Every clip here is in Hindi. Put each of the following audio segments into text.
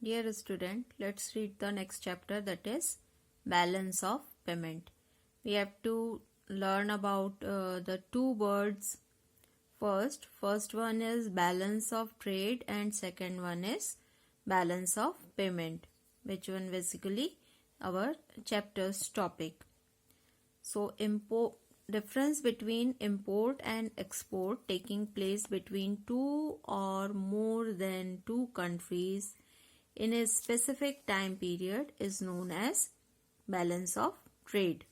Dear student, let's read the next chapter, that is balance of payment. We have to learn about the two words first. First one is balance of trade and second one is balance of payment, which one basically our chapter's topic. So difference between import and export taking place between two or more than two countries in a specific time period is known as balance of trade.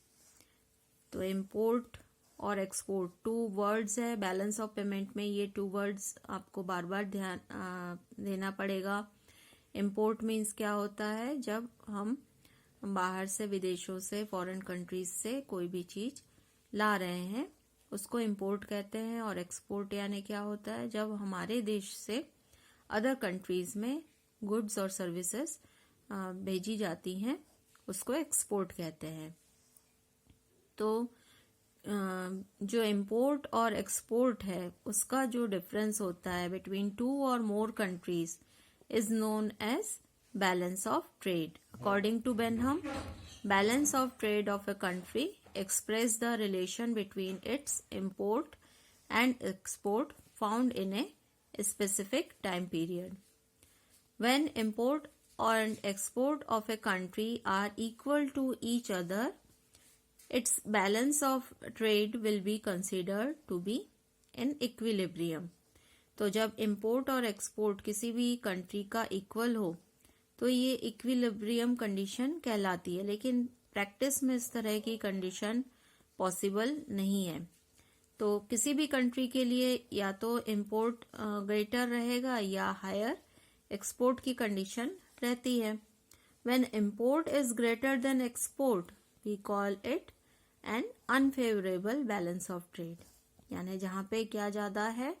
तो import और export टू वर्ड्स है. बैलेंस ऑफ पेमेंट में ये टू वर्ड्स आपको बार बार ध्यान देना पड़ेगा. इम्पोर्ट मीन्स क्या होता है, जब हम बाहर से विदेशों से फॉरेन कंट्रीज से कोई भी चीज ला रहे हैं उसको इम्पोर्ट कहते हैं. और एक्सपोर्ट यानी क्या होता है, जब हमारे देश से अदर कंट्रीज में गुड्स और सर्विसेज भेजी जाती हैं उसको एक्सपोर्ट कहते हैं. तो जो इम्पोर्ट और एक्सपोर्ट है उसका जो डिफरेंस होता है बिटवीन टू और more countries is known as balance of trade. According to Benham, balance of trade of a country express the relation between its import and export found in a specific time period. When import and export of a country are equal to each other, its balance of trade will be considered to be in equilibrium. तो जब import और export किसी भी country का equal हो तो ये equilibrium condition कहलाती है. लेकिन प्रैक्टिस में इस तरह की कंडीशन पॉसिबल नहीं है. तो किसी भी कंट्री के लिए या तो इंपोर्ट ग्रेटर रहेगा या हायर एक्सपोर्ट की कंडीशन रहती है. When import is greater than export we call it an unfavourable balance of trade. यानी जहां पे क्या ज्यादा है,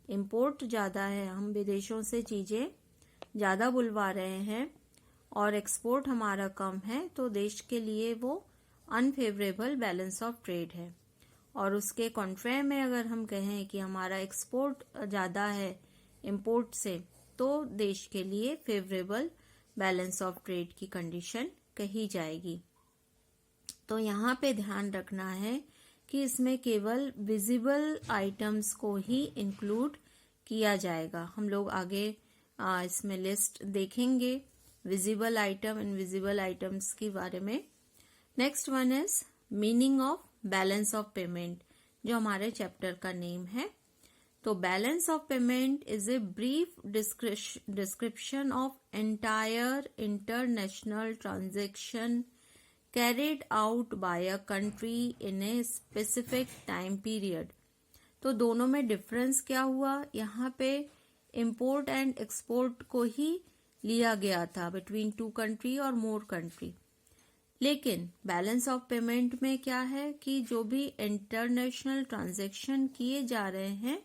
इंपोर्ट ज्यादा है, हम विदेशों से चीजें ज्यादा बुलवा रहे हैं और एक्सपोर्ट हमारा कम है, तो देश के लिए वो अनफेवरेबल बैलेंस ऑफ ट्रेड है. और उसके कॉन्ट्रेयर में अगर हम कहें कि हमारा एक्सपोर्ट ज़्यादा है इंपोर्ट से, तो देश के लिए फेवरेबल बैलेंस ऑफ ट्रेड की कंडीशन कही जाएगी. तो यहाँ पे ध्यान रखना है कि इसमें केवल विजिबल आइटम्स को ही इंक्लूड किया जाएगा. हम लोग आगे इसमें लिस्ट देखेंगे विजिबल आइटम, इनविजिबल आइटम्स के बारे में. Next one is meaning of balance of payment, जो हमारे चैप्टर का नेम है. तो balance of payment is a brief description of entire international transaction carried out by a country in a specific time period. तो दोनों में डिफरेंस क्या हुआ, यहाँ पे इंपोर्ट एंड एक्सपोर्ट को ही लिया गया था बिटवीन टू कंट्री और मोर कंट्री. लेकिन बैलेंस ऑफ पेमेंट में क्या है कि जो भी इंटरनेशनल ट्रांजैक्शन किए जा रहे हैं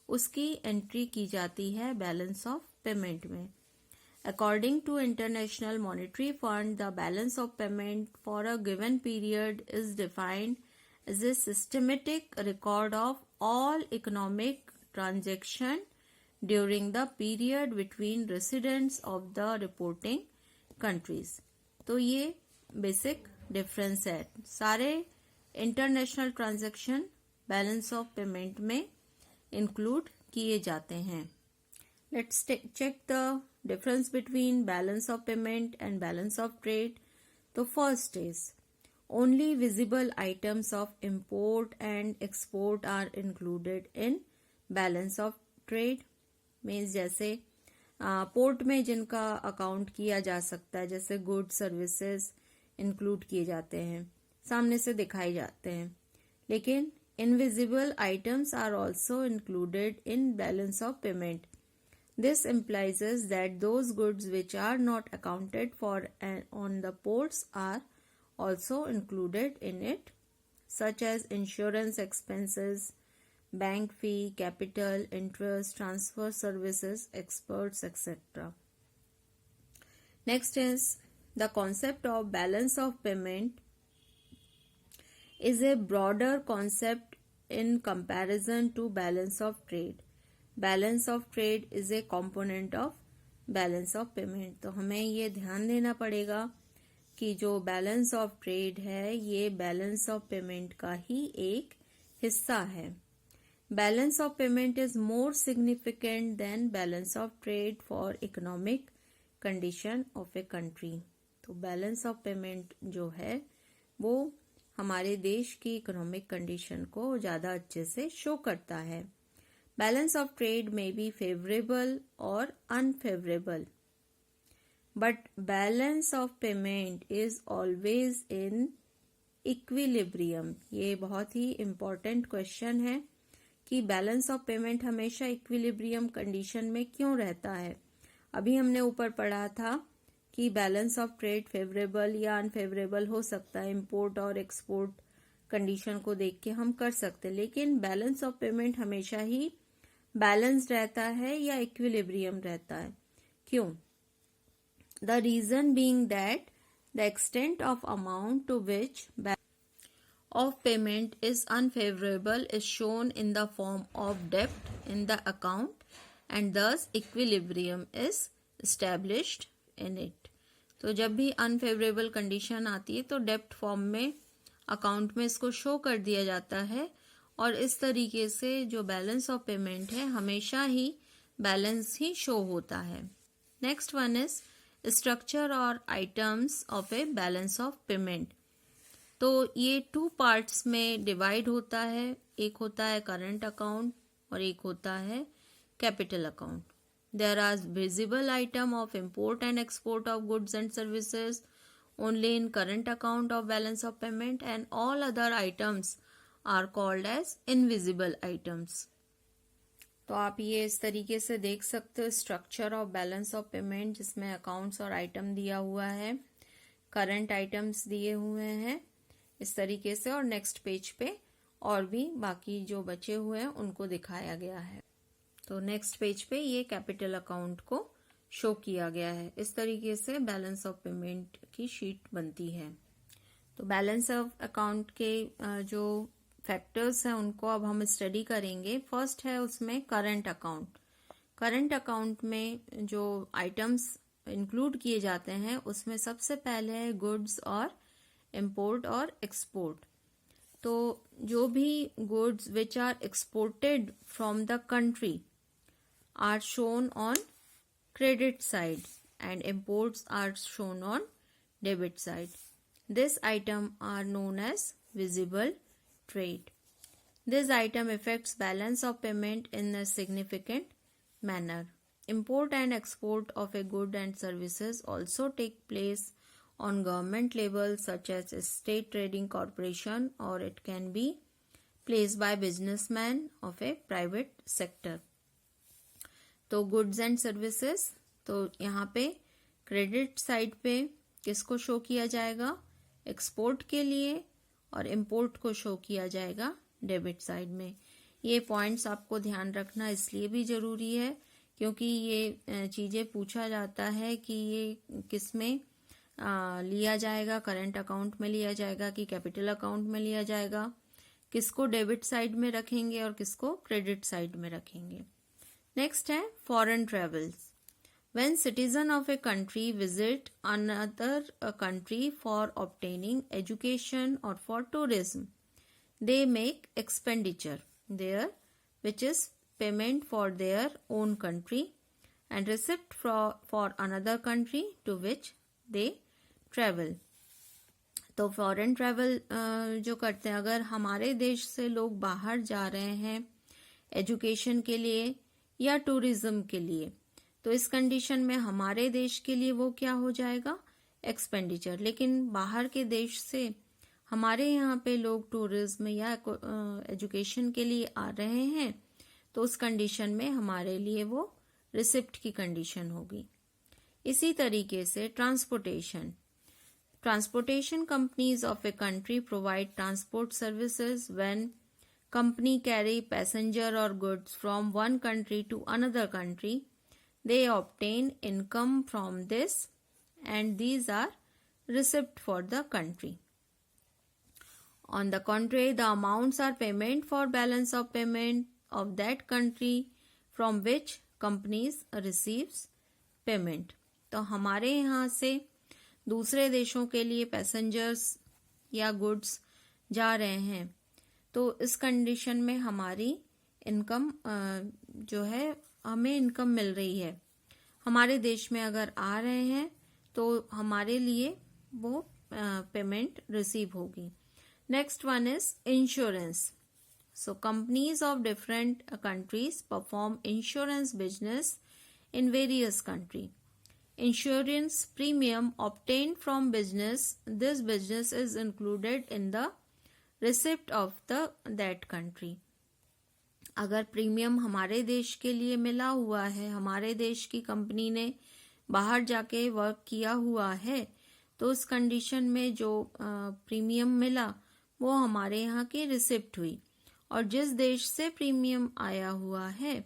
उसकी एंट्री की जाती है बैलेंस ऑफ पेमेंट में. According to International Monetary Fund, the balance of payment for a given period is defined as a systematic record of all economic transaction during the period between residents of the reporting countries. तो ये बेसिक डिफरेंस है. सारे international transaction balance of payment में इंक्लूड किए जाते हैं. Let's check the difference between balance of payment and balance of trade. तो first is only visible items of import and export are included in balance of trade. Means जैसे पोर्ट में जिनका अकाउंट किया जा सकता है, जैसे गुड सर्विसेज इंक्लूड किए जाते हैं, सामने से दिखाए जाते हैं. लेकिन invisible items are also included in balance of payment. This implies that those goods which are not accounted for on the ports are also included in it, such as insurance expenses, bank fee, capital, interest, transfer services, experts, etc. Next is the concept of balance of payment is a broader concept in comparison to balance of trade. Balance of trade is a component of balance of payment. तो हमें ये ध्यान देना पड़ेगा कि जो बैलेंस ऑफ ट्रेड है ये बैलेंस ऑफ पेमेंट का ही एक हिस्सा है। Balance of payment is more significant then balance of trade for economic condition of a country. तो बैलेंस ऑफ पेमेंट जो है वो हमारे देश की इकोनॉमिक कंडीशन को ज्यादा अच्छे से शो करता है। बैलेंस ऑफ ट्रेड में बी फेवरेबल और unfavourable, but balance of payment is always in equilibrium. ये बहुत ही इम्पोर्टेंट क्वेश्चन है कि बैलेंस ऑफ पेमेंट हमेशा इक्विलिब्रियम कंडीशन में क्यों रहता है। अभी हमने ऊपर पढ़ा था कि बैलेंस ऑफ ट्रेड फेवरेबल या अनफेवरेबल हो सकता है, इंपोर्ट और एक्सपोर्ट कंडीशन को देख के हम कर सकते हैं, लेकिन बैलेंस ऑफ पेमेंट हमेशा ही बैलेंस रहता है या इक्विलिब्रियम रहता है। क्यों? The reason being that the extent of amount to which of payment is unfavorable is shown in the form of debt in the account and thus equilibrium is established in it। तो जब भी अनफेवरेबल कंडीशन आती है तो डेप्ट फॉर्म में अकाउंट में इसको शो कर दिया जाता है और इस तरीके से जो बैलेंस ऑफ पेमेंट है हमेशा ही बैलेंस ही शो होता है। नेक्स्ट वन इज स्ट्रक्चर और items of a balance of payment. तो ये 2 पार्ट्स में डिवाइड होता है, एक होता है करंट अकाउंट और एक होता है capital account. There are visible item of import and export of goods and services only in current account of balance of payment and all other items are called as invisible items. तो आप ये इस तरीके से देख सकते हो structure of balance of payment, जिसमें अकाउंट्स और आइटम दिया हुआ है, करंट आइटम्स दिए हुए हैं इस तरीके से, और नेक्स्ट पेज पे और भी बाकी जो बचे हुए हैं उनको दिखाया गया है। तो नेक्स्ट पेज पे ये कैपिटल अकाउंट को शो किया गया है। इस तरीके से बैलेंस ऑफ पेमेंट की शीट बनती है। तो बैलेंस ऑफ अकाउंट के जो फैक्टर्स हैं उनको अब हम स्टडी करेंगे। फर्स्ट है उसमें करंट अकाउंट। करंट अकाउंट में जो आइटम्स इंक्लूड किए जाते हैं उसमें सबसे पहले है गुड्स और इंपोर्ट और एक्सपोर्ट। तो जो भी goods which are exported from the country are shown on credit side and imports are shown on debit side. This item are known as visible trade. This item affects balance of payment in a significant manner. Import and export of a good and services also take place on government level such as state trading corporation, or it can be placed by businessmen of a private sector। तो गुड्स एंड सर्विसेज, तो यहाँ पे क्रेडिट साइड पे किसको शो किया जाएगा? एक्सपोर्ट के लिए, और इंपोर्ट को शो किया जाएगा डेबिट साइड में। ये पॉइंट्स आपको ध्यान रखना इसलिए भी जरूरी है क्योंकि ये चीजें पूछा जाता है कि ये किसमें लिया जाएगा, करंट अकाउंट में लिया जाएगा कि कैपिटल अकाउंट में लिया जाएगा, किसको डेबिट साइड में रखेंगे और किसको क्रेडिट साइड में रखेंगे। नेक्स्ट है foreign travels. When citizen of a country visit another country for obtaining education or for tourism, they make expenditure there, which is payment for their own country and receipt for another country to which they travel। तो फॉरेन ट्रैवल जो करते हैं, अगर हमारे देश से लोग बाहर जा रहे हैं एजुकेशन के लिए या टूरिज्म के लिए, तो इस कंडीशन में हमारे देश के लिए वो क्या हो जाएगा? एक्सपेंडिचर। लेकिन बाहर के देश से हमारे यहाँ पे लोग टूरिज्म या एजुकेशन के लिए आ रहे हैं तो उस कंडीशन में हमारे लिए वो रिसिप्ट की कंडीशन होगी। इसी तरीके से transportation companies of a country provide transport services when company carry passenger और goods from one country to another country. They obtain income from this and these are receipt for the country. On the contrary, the amounts are payment for balance of payment of that country from which companies receives payment. तो हमारे यहाँ से दूसरे देशों के लिए पैसेंजर्स या गुड्स जा रहे हैं, तो इस कंडीशन में हमारी इनकम जो है, हमें इनकम मिल रही है। हमारे देश में अगर आ रहे हैं तो हमारे लिए वो पेमेंट रिसीव होगी। Next one is insurance. So companies of different countries perform insurance business in various countries. Insurance premium obtained from business, this business is included in the receipt of that country. अगर प्रीमियम हमारे देश के लिए मिला हुआ है, हमारे देश की कंपनी ने बाहर जाके वर्क किया हुआ है, तो उस कंडीशन में जो प्रीमियम मिला वो हमारे यहाँ की रिसिप्ट हुई, और जिस देश से प्रीमियम आया हुआ है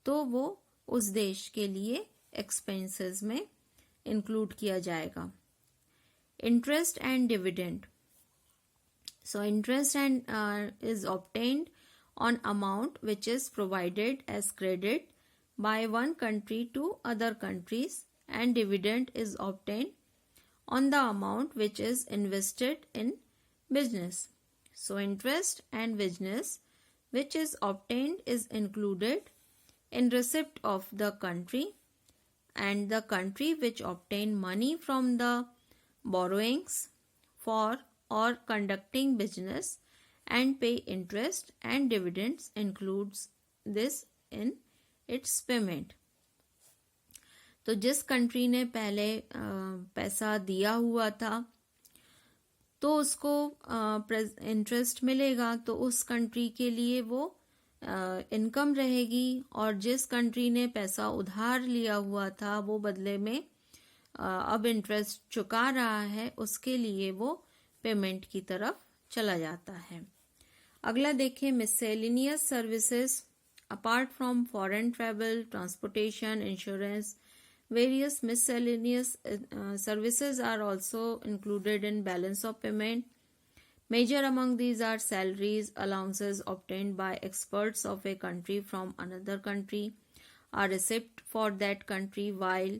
तो वो उस देश के लिए एक्सपेंसेस में इंक्लूड किया जाएगा। Interest and dividend. So interest and is obtained on amount which is provided as credit by one country to other countries, and dividend is obtained on the amount which is invested in business. So interest and business which is obtained is included in receipt of the country, and the country which obtained money from the borrowings for or conducting business and pay interest and dividends includes this in its payment. तो जिस कंट्री ने पहले पैसा दिया हुआ था तो उसको इंटरेस्ट मिलेगा, तो उस कंट्री के लिए वो इनकम रहेगी, और जिस कंट्री ने पैसा उधार लिया हुआ था वो बदले में अब इंटरेस्ट चुका रहा है, उसके लिए वो पेमेंट की तरफ चला जाता है। अगला देखिए miscellaneous services. Apart from foreign travel, transportation, insurance, various miscellaneous services are also included in balance of payment. Major among these are salaries, allowances obtained by experts of a country from another country, are receipt for that country, while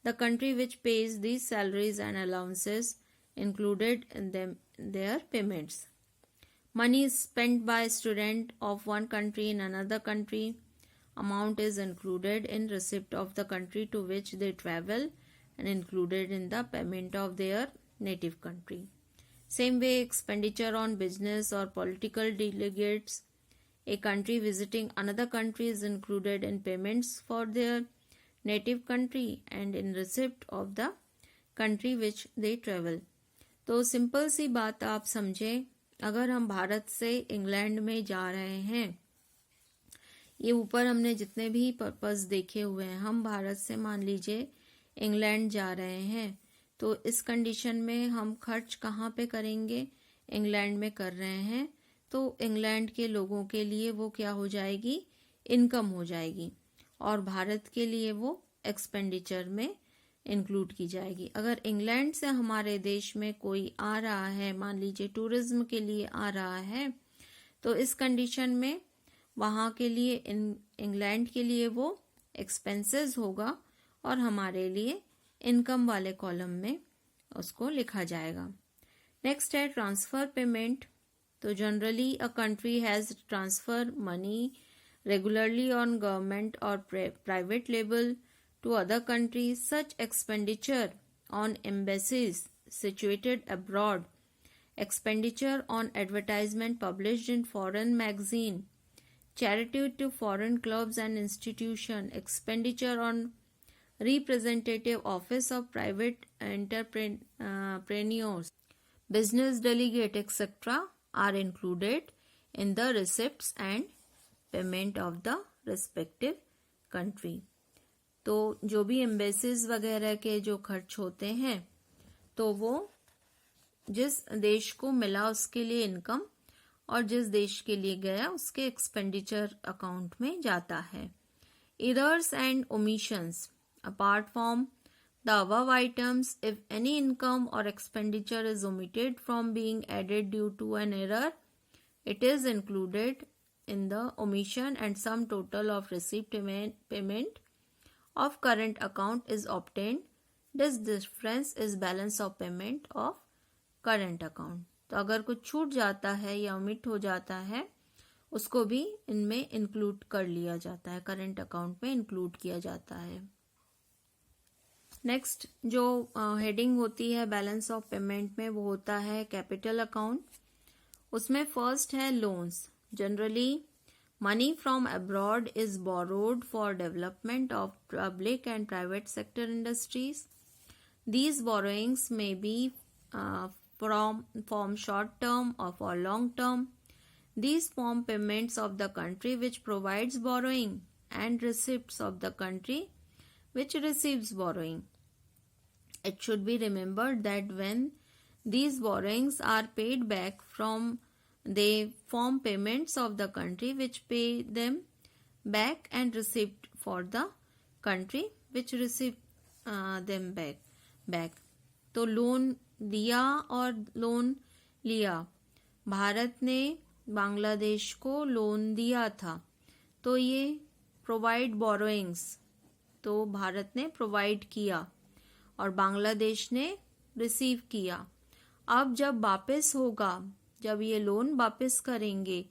the country which pays these salaries and allowances included in them their payments. Money is spent by student of one country in another country. Amount is included in receipt of the country to which they travel and included in the payment of their native country. Same way, expenditure on business or political delegates a country visiting another country is included in payments for their native country and in receipt of the country which they travel. तो सिंपल सी बात आप समझें, अगर हम भारत से इंग्लैंड में जा रहे हैं, ये ऊपर हमने जितने भी पर्पस देखे हुए हैं, हम भारत से मान लीजिए इंग्लैंड जा रहे हैं, तो इस कंडीशन में हम खर्च कहाँ पे करेंगे? इंग्लैंड में कर रहे हैं, तो इंग्लैंड के लोगों के लिए वो क्या हो जाएगी? इनकम हो जाएगी, और भारत के लिए वो एक्सपेंडिचर में इंक्लूड की जाएगी। अगर इंग्लैंड से हमारे देश में कोई आ रहा है, मान लीजिए टूरिज्म के लिए आ रहा है, तो इस कंडीशन में वहाँ के लिए इंग्लैंड के लिए वो एक्सपेंसेस होगा, और हमारे लिए इनकम वाले कॉलम में उसको लिखा जाएगा। नेक्स्ट है ट्रांसफर पेमेंट। तो generally a country has transfer money regularly on government और private level to other countries. Such expenditure on embassies situated abroad, expenditure on advertisement published in foreign magazine, charity to foreign clubs and institution, expenditure on representative office of private entrepreneurs, business delegate, etc. are included in the receipts and payment of the respective country. तो जो भी एम्बेसीज वगैरह के जो खर्च होते हैं, तो वो जिस देश को मिला उसके लिए इनकम, और जिस देश के लिए गया उसके एक्सपेंडिचर अकाउंट में जाता है। Errors and omissions. Apart from the above items, if any income और expenditure is omitted from being added due to an error, it is included in the omission and sum total of received payment of current account is obtained. This difference is balance of payment of current account. तो अगर कुछ छूट जाता है या ओमिट हो जाता है उसको भी इनमें इंक्लूड कर लिया जाता है, करंट अकाउंट में इंक्लूड किया जाता है. नेक्स्ट जो हेडिंग होती है बैलेंस ऑफ पेमेंट में वो होता है कैपिटल अकाउंट. उसमें फर्स्ट है loans. Generally money from abroad is borrowed for development of public and private sector industries. These borrowings may be from short term or for long term. These form payments of the country which provides borrowing and receipts of the country which receives borrowing. It should be remembered that when these borrowings are paid back they form payments of the country which pay them back and receipt for the country which receive them back. तो लोन दिया और लोन लिया. भारत ने बांग्लादेश को लोन दिया था तो ये प्रोवाइड बोरोइंग्स, तो भारत ने प्रोवाइड किया और बांग्लादेश ने रिसीव किया. अब जब वापस होगा, जब ये लोन वापस करेंगे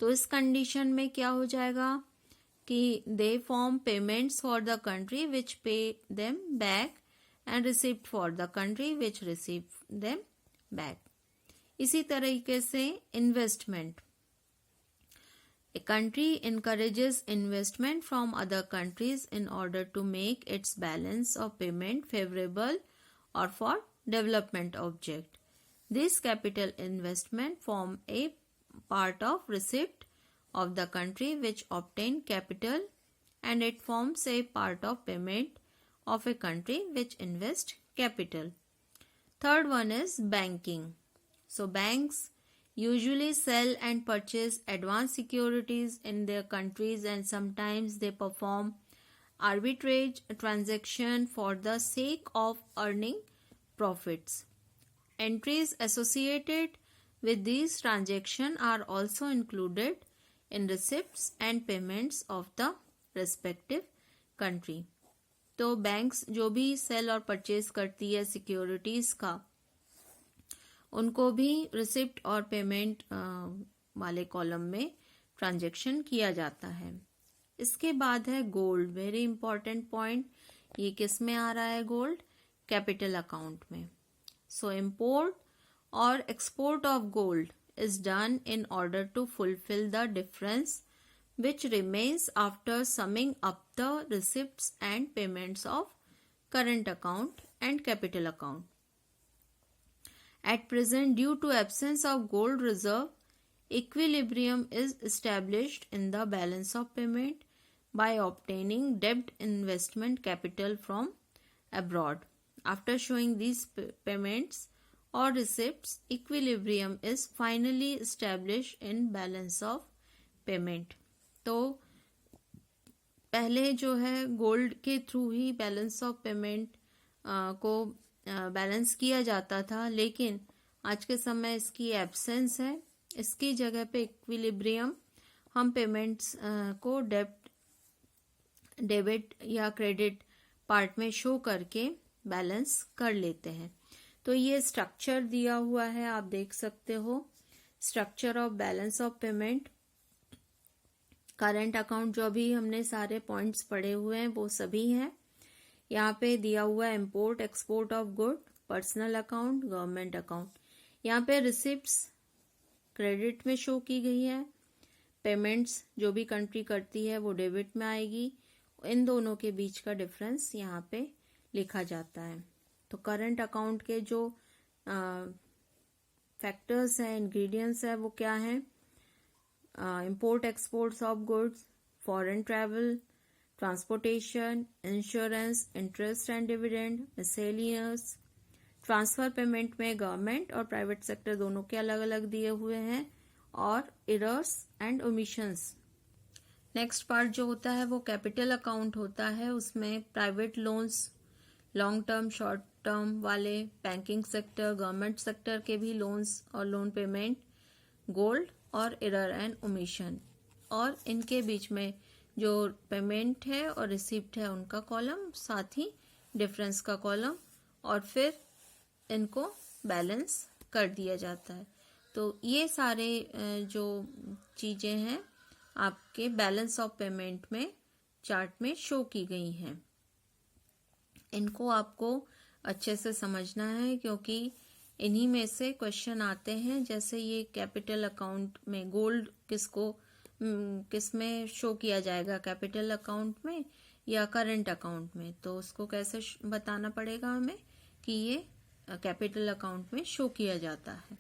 तो इस कंडीशन में क्या हो जाएगा कि they form payments for the country which pay them back and receipt for the country which receive them back. इसी तरीके से investment. A country encourages investment from other countries in order to make its balance of payment favorable or for development object. This capital investment form a part of receipt of the country which obtain capital and it forms a part of payment of a country which invest capital. Third one is banking. So banks usually sell and purchase advanced securities in their countries and sometimes they perform arbitrage transaction for the sake of earning profits. Entries associated with these transactions are also included in receipts and payments of the respective country. तो बैंक्स जो भी सेल और परचेज करती है सिक्योरिटीज का, उनको भी रिसिप्ट और पेमेंट वाले कॉलम में ट्रांजैक्शन किया जाता है. इसके बाद है गोल्ड. Very important point. ये किस में आ रहा है गोल्ड? कैपिटल अकाउंट में. सो इम्पोर्ट और export of gold is done in order to fulfil the difference which remains after summing up the receipts and payments of current account and capital account. At present, due to absence of gold reserve, equilibrium is established in the balance of payment by obtaining debt investment capital from abroad. After showing these payments or receipts, equilibrium is finally established in balance of payment. तो पहले जो है गोल्ड के through he balance of payment को बैलेंस किया जाता था, लेकिन आज के समय इसकी एब्सेंस है. इसकी जगह पे इक्विलिब्रियम हम पेमेंट्स को डेबिट या क्रेडिट पार्ट में शो करके बैलेंस कर लेते हैं. तो ये स्ट्रक्चर दिया हुआ है, आप देख सकते हो. Structure of balance of payment. Current account जो अभी हमने सारे पॉइंट्स पढ़े हुए हैं वो सभी हैं. यहाँ पे दिया हुआ है import export of good, personal account, government account. यहाँ पे रिसिप्ट्स क्रेडिट में शो की गई है. पेमेंट्स जो भी कंट्री करती है वो डेबिट में आएगी. इन दोनों के बीच का डिफरेंस यहाँ पे लिखा जाता है. तो करंट अकाउंट के जो फैक्टर्स हैं, इंग्रेडिएंट्स है, वो क्या हैं? Import exports of goods, foreign travel, transportation, insurance, interest and dividend, miscellaneous. Transfer payment में गवर्नमेंट और प्राइवेट सेक्टर दोनों के अलग अलग दिए हुए हैं. और errors and omissions. Next part जो होता है वो कैपिटल अकाउंट होता है. उसमें private loans, long term short term वाले, बैंकिंग सेक्टर, गवर्नमेंट सेक्टर के भी लोन्स और लोन पेमेंट, गोल्ड और एरर एंड ओमिशन. और इनके बीच में जो पेमेंट है और रिसिप्ट है उनका कॉलम, साथ ही डिफरेंस का कॉलम, और फिर इनको बैलेंस कर दिया जाता है। तो ये सारे जो चीजें हैं आपके बैलेंस ऑफ पेमेंट में चार्ट में शो की गई हैं। इनको आपको अच्छे से समझना है क्योंकि इन्हीं में से क्वेश्चन आते हैं। जैसे ये कैपिटल अकाउंट में गोल्ड किस में शो किया जाएगा, कैपिटल अकाउंट में या करंट अकाउंट में, तो उसको कैसे बताना पड़ेगा हमें कि ये कैपिटल अकाउंट में शो किया जाता है।